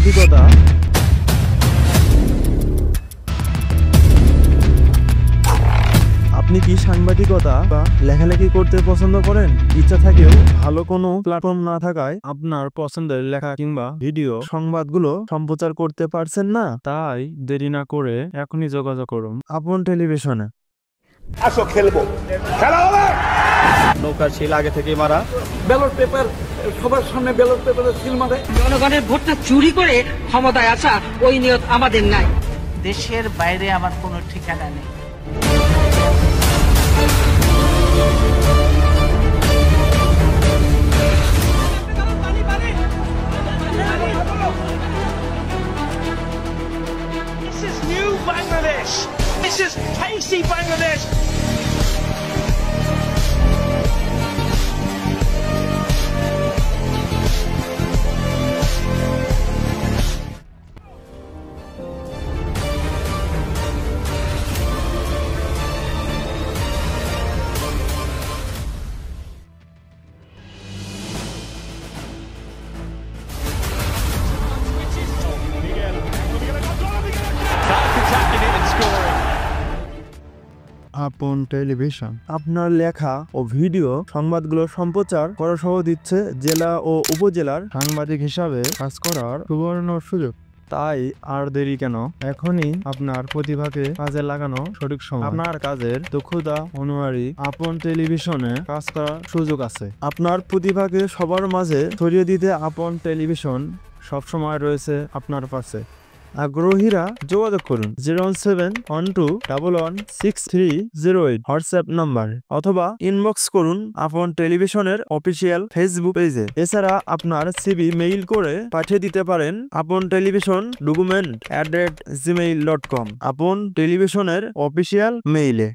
সাংবাদিকতা। আপনি কি সাংবাদিকতা বা লেখালেখি করতে পছন্দ করেন? ইচ্ছা থাকেও ভালো কোনো প্ল্যাটফর্ম না থাকায় আপনার পছন্দের লেখা কিংবা ভিডিও সংবাদগুলো সম্প্রচার করতে পারছেন না? তাই দেরি না করে এখনই যোগাযোগ করুন আপন টেলিভিশনে। আসো খেলবো, খেলা হবে। নৌকার শিল আগে থেকেই মারা। ব্যালট পেপার সবার সামনে ব্যালট পেপারের সিল মারে। জনগণের ভোটটা চুরি করে ক্ষমতায় আসা ওই নিয়ত আমাদের নাই। দেশের বাইরে আমার কোনো ঠিকানা নেই। This is new Bangladesh. This is tasty Bangladesh. আপন টেলিভিশন আপনার লেখা ও ভিডিও সংবাদগুলো সম্প্রচার করা সহ দিচ্ছে জেলা ও উপজেলার সাংবাদিক হিসাবে কাজ করার সুবর্ণ সুযোগ। তাই আর দেরি কেন, এখনই আপনার প্রতিভাকে কাজে লাগানো সঠিক সময়। আপনার কাজের দক্ষতা অনুযায়ী আপন টেলিভিশনে কাজ করার সুযোগ আছে। আপনার প্রতিভাকে সবার মাঝে ছড়িয়ে দিতে আপন টেলিভিশন সবসময় রয়েছে আপনার পাশে। আগ্রহীরা যোগাযোগ করুন 07121116308 হোয়াটসঅ্যাপ নাম্বার, অথবা ইনবক্স করুন আপন টেলিভিশনের অফিসিয়াল ফেসবুক পেজে। এছাড়া আপনার সিভি মেইল করে পাঠিয়ে দিতে পারেন আপন টেলিভিশন document@gmail.com আপন টেলিভিশনের অফিসিয়াল মেইলে।